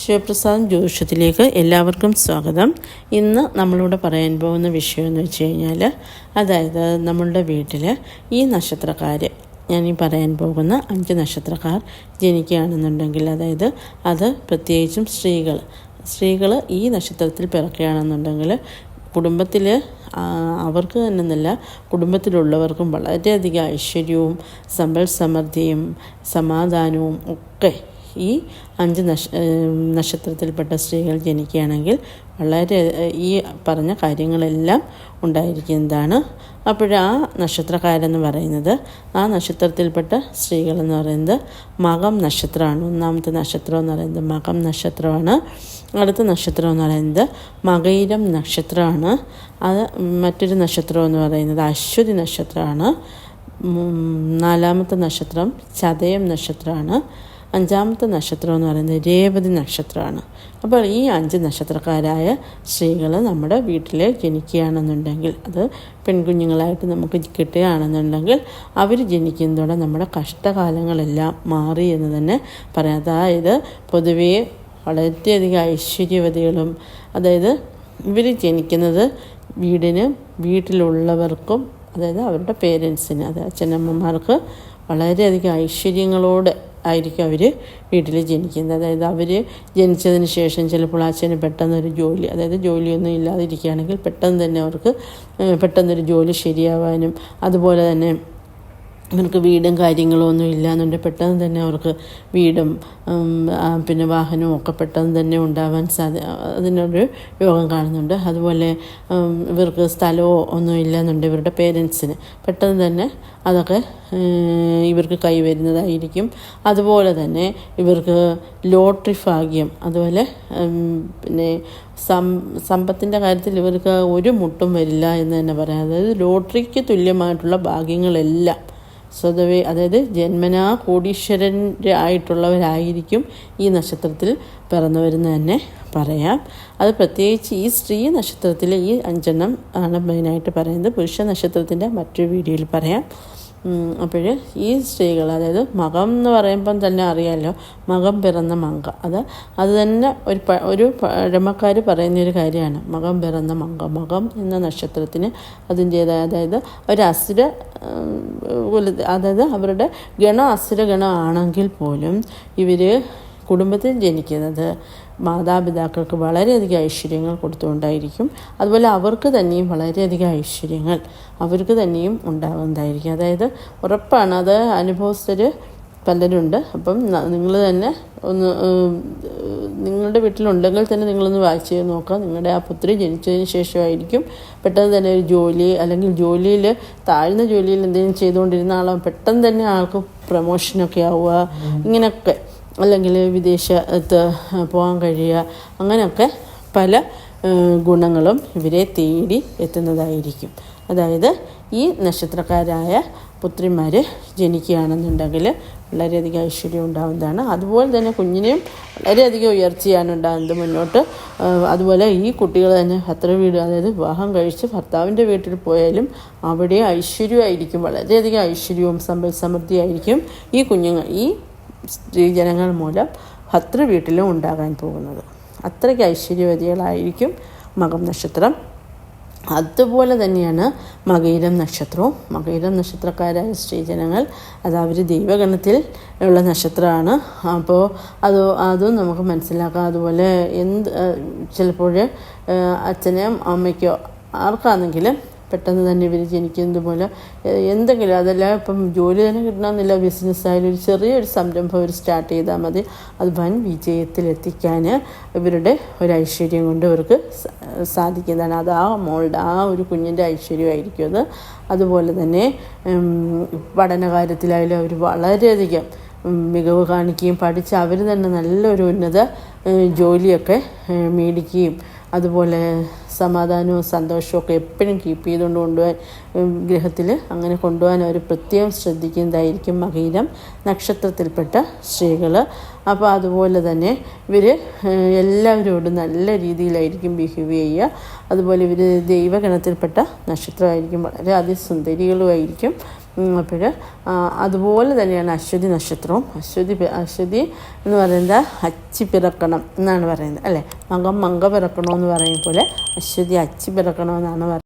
ശിവപ്രസാദ് ജ്യോതിഷത്തിലേക്ക് എല്ലാവർക്കും സ്വാഗതം. ഇന്ന് നമ്മളിവിടെ പറയാൻ പോകുന്ന വിഷയം എന്ന് വെച്ച് കഴിഞ്ഞാൽ, അതായത് നമ്മളുടെ വീട്ടിൽ ഈ നക്ഷത്രക്കാർ, ഞാനീ പറയാൻ പോകുന്ന 5 നക്ഷത്രക്കാർ ജനിക്കുകയാണെന്നുണ്ടെങ്കിൽ, അതായത് അത് പ്രത്യേകിച്ചും സ്ത്രീകൾ ഈ നക്ഷത്രത്തിൽ പിറക്കുകയാണെന്നുണ്ടെങ്കിൽ കുടുംബത്തിൽ അവർക്ക് തന്നെന്നല്ല, കുടുംബത്തിലുള്ളവർക്കും വളരെയധികം ഐശ്വര്യവും സമ്പൽ സമൃദ്ധിയും സമാധാനവും ഒക്കെ ഈ 5 നക്ഷത്രത്തിൽപ്പെട്ട സ്ത്രീകൾ ജനിക്കുകയാണെങ്കിൽ വളരെ ഈ പറഞ്ഞ കാര്യങ്ങളെല്ലാം ഉണ്ടായിരിക്കുന്നതാണ്. അപ്പോൾ ആ നക്ഷത്രക്കാരെന്ന് പറയുന്നത്, ആ നക്ഷത്രത്തിൽപ്പെട്ട സ്ത്രീകളെന്ന് പറയുന്നത് മകം നക്ഷത്രമാണ്. ഒന്നാമത്തെ നക്ഷത്രം എന്ന് പറയുന്നത് മകം നക്ഷത്രമാണ്. അടുത്ത നക്ഷത്രം എന്ന് പറയുന്നത് മകയിരം നക്ഷത്രമാണ്. അത് മറ്റൊരു നക്ഷത്രം എന്ന് പറയുന്നത് അശ്വതി നക്ഷത്രമാണ്. 4ാമത്തെ നക്ഷത്രം ചതയം നക്ഷത്രമാണ്. 5ാമത്തെ നക്ഷത്രം എന്ന് പറയുന്നത് രേവതി നക്ഷത്രമാണ്. അപ്പോൾ ഈ 5 നക്ഷത്രക്കാരായ സ്ത്രീകൾ നമ്മുടെ വീട്ടിൽ ജനിക്കുകയാണെന്നുണ്ടെങ്കിൽ, അത് പെൺകുഞ്ഞുങ്ങളായിട്ട് നമുക്ക് കിട്ടുകയാണെന്നുണ്ടെങ്കിൽ, അവർ ജനിക്കുന്നതോടെ നമ്മുടെ കഷ്ടകാലങ്ങളെല്ലാം മാറി എന്ന് തന്നെ പറയാം. അതായത് പൊതുവേ വളരെയധികം ഐശ്വര്യവതികളും, അതായത് ഇവർ ജനിക്കുന്നത് വീട്ടിലുള്ളവർക്കും, അതായത് അവരുടെ പേരൻസിന്, അതായത് അച്ഛനമ്മമാർക്ക് വളരെയധികം ഐശ്വര്യങ്ങളോട് ആയിരിക്കും അവർ വീട്ടിൽ ജനിക്കുന്നത്. അതായത് അവർ ജനിച്ചതിന് ശേഷം ചിലപ്പോൾ അച്ഛന് പെട്ടെന്നൊരു ജോലി, അതായത് ജോലിയൊന്നും ഇല്ലാതിരിക്കുകയാണെങ്കിൽ പെട്ടെന്നൊരു ജോലി ശരിയാവാനും, അതുപോലെ തന്നെ അവർക്ക് വീടും കാര്യങ്ങളും ഒന്നും ഇല്ലയെന്നുണ്ടെങ്കിൽ പെട്ടെന്ന് തന്നെ അവർക്ക് വീടും പിന്നെ വാഹനവും ഒക്കെ പെട്ടെന്ന് തന്നെ ഉണ്ടാവാൻ അതിനൊരു യോഗം കാണുന്നുണ്ട്. അതുപോലെ ഇവർക്ക് സ്ഥലമോ ഒന്നും ഇല്ലയെന്നുണ്ടെങ്കിൽ ഇവരുടെ പേരൻസിന് പെട്ടെന്ന് തന്നെ അതൊക്കെ ഇവർക്ക് കൈവരുന്നതായിരിക്കും. അതുപോലെ തന്നെ ഇവർക്ക് ലോട്ടറി ഭാഗ്യം, അതുപോലെ പിന്നെ സമ്പത്തിൻ്റെ കാര്യത്തിൽ ഇവർക്ക് ഒരു മുട്ടും വരില്ല എന്ന് തന്നെ പറയാം. അതായത് ലോട്ടറിക്ക് തുല്യമായിട്ടുള്ള ഭാഗ്യങ്ങളെല്ലാം സ്വതവേ, അതായത് ജന്മനാ കോടീശ്വരൻ്റെ ആയിട്ടുള്ളവരായിരിക്കും ഈ നക്ഷത്രത്തിൽ പിറന്നവരെന്ന് തന്നെ പറയാം. അത് പ്രത്യേകിച്ച് ഈ സ്ത്രീ നക്ഷത്രത്തിൽ ഈ 5 ആണ് മെയിനായിട്ട് പറയുന്നത്. പുരുഷ നക്ഷത്രത്തിൻ്റെ മറ്റൊരു വീഡിയോയിൽ പറയാം. അപ്പോൾ ഈ സ്ത്രീകൾ, അതായത് മകം എന്ന് പറയുമ്പം തന്നെ അറിയാമല്ലോ, മകം പിറന്ന മങ്ക, അത് തന്നെ ഒരു പഴമക്കാർ പറയുന്നൊരു കാര്യമാണ്. മകം പിറന്ന മങ്ക, മകം എന്ന നക്ഷത്രത്തിന് അതിൻ്റേതായ, അതായത് അതായത് അവരുടെ ഗണം അസുര ഗണം ആണെങ്കിൽ പോലും ഇവർ കുടുംബത്തിൽ ജനിക്കുന്നത് മാതാപിതാക്കൾക്ക് വളരെയധികം ഐശ്വര്യങ്ങൾ കൊടുത്തുകൊണ്ടായിരിക്കും. അതുപോലെ അവർക്ക് തന്നെയും വളരെയധികം ഐശ്വര്യങ്ങൾ അവർക്ക് തന്നെയും ഉണ്ടാകുന്നതായിരിക്കും. അതായത് ഉറപ്പാണ്, അത് അനുഭവസ്ഥർ പലരുണ്ട്. അപ്പം നിങ്ങൾ തന്നെ നിങ്ങളുടെ വീട്ടിലുണ്ടെങ്കിൽ തന്നെ നിങ്ങളൊന്ന് വായിച്ച് നോക്കുക. നിങ്ങളുടെ ആ പുത്രി ജനിച്ചതിന് ശേഷമായിരിക്കും പെട്ടെന്ന് തന്നെ ഒരു ജോലി, അല്ലെങ്കിൽ ജോലിയിൽ താഴ്ന്ന ജോലിയിൽ എന്തെങ്കിലും ചെയ്തുകൊണ്ടിരുന്ന ആളാണ് പെട്ടെന്ന് തന്നെ ആൾക്ക് പ്രമോഷനൊക്കെ ആവുക, ഇങ്ങനെയൊക്കെ, അല്ലെങ്കിൽ വിദേശത്ത് പോകാൻ കഴിയുക, അങ്ങനെയൊക്കെ പല ഗുണങ്ങളും ഇവരെ തേടി എത്തുന്നതായിരിക്കും. അതായത് ഈ നക്ഷത്രക്കാരായ പുത്രിമാർ ജനിക്കുകയാണെന്നുണ്ടെങ്കിൽ വളരെയധികം ഐശ്വര്യം ഉണ്ടാകുന്നതാണ്. അതുപോലെ തന്നെ കുഞ്ഞിനെയും വളരെയധികം ഉയർച്ചയാണ് ഉണ്ടാകുന്നത് മുന്നോട്ട്. അതുപോലെ ഈ കുട്ടികൾ തന്നെ വീട്, അതായത് വിവാഹം കഴിച്ച് ഭർത്താവിൻ്റെ വീട്ടിൽ പോയാലും അവിടെ ഐശ്വര്യമായിരിക്കും, വളരെയധികം ഐശ്വര്യവും സമ്പൽ സമൃദ്ധിയായിരിക്കും ഈ സ്ത്രീജനങ്ങൾ മൂലം വീട്ടിലും ഉണ്ടാകാൻ പോകുന്നത്. അത്രയ്ക്ക് ഐശ്വര്യവതികളായിരിക്കും മകം നക്ഷത്രം. അതുപോലെ തന്നെയാണ് മകയിരം നക്ഷത്രവും. മകയിരം നക്ഷത്രക്കാരായ സ്ത്രീജനങ്ങൾ, അത് അവർ ദൈവഗണത്തിൽ ഉള്ള നക്ഷത്രമാണ്. അപ്പോൾ അതും നമുക്ക് മനസ്സിലാക്കാം. അതുപോലെ ചിലപ്പോൾ അച്ഛനെയോ അമ്മയ്ക്കോ ആർക്കാണെങ്കിലും പെട്ടെന്ന് തന്നെ ഇവർ ജനിക്കുന്നത് പോലെ എന്തെങ്കിലും, അതെല്ലാം ഇപ്പം ജോലി തന്നെ കിട്ടണമെന്നില്ല, ബിസിനസ്സായാലും ഒരു ചെറിയൊരു സംരംഭം അവർ സ്റ്റാർട്ട് ചെയ്താൽ മതി, അത് വൻ വിജയത്തിലെത്തിക്കാൻ ഇവരുടെ ഒരു ഐശ്വര്യം കൊണ്ട് ഇവർക്ക് സാധിക്കുന്നതാണ്. അത് ആ ഒരു കുഞ്ഞിൻ്റെ ഐശ്വര്യമായിരിക്കും അത്. അതുപോലെ തന്നെ പഠനകാര്യത്തിലായാലും അവർ വളരെയധികം മികവ് കാണിക്കുകയും പഠിച്ച് അവർ തന്നെ നല്ലൊരു ഉന്നത ജോലിയൊക്കെ മേടിക്കുകയും, അതുപോലെ സമാധാനവും സന്തോഷവും ഒക്കെ എപ്പോഴും കീപ്പ് ചെയ്തുകൊണ്ട് കൊണ്ടുപോകാൻ ഗൃഹത്തിൽ അങ്ങനെ കൊണ്ടുപോകാൻ അവർ പ്രത്യേകം ശ്രദ്ധിക്കുന്നതായിരിക്കും മകയിരം നക്ഷത്രത്തിൽപ്പെട്ട സ്ത്രീകൾ. അപ്പോൾ അതുപോലെ തന്നെ ഇവർ എല്ലാവരോടും നല്ല രീതിയിലായിരിക്കും ബിഹേവ് ചെയ്യുക. അതുപോലെ ഇവർ ദൈവഗണത്തിൽപ്പെട്ട നക്ഷത്രമായിരിക്കും, വളരെ അതിസുന്ദരികളുമായിരിക്കും. അപ്പോൾ അതുപോലെ തന്നെയാണ് അശ്വതി നക്ഷത്രവും. അശ്വതി എന്ന് പറയുന്നത് അച്ചി പിറക്കണം എന്നാണ് പറയുന്നത് അല്ലേ. മകം മങ്ക പിറക്കണമെന്ന് പറയും പോലെ അശ്വതി അച്ചി പിറക്കണമെന്നാണ് പറയുന്നത്.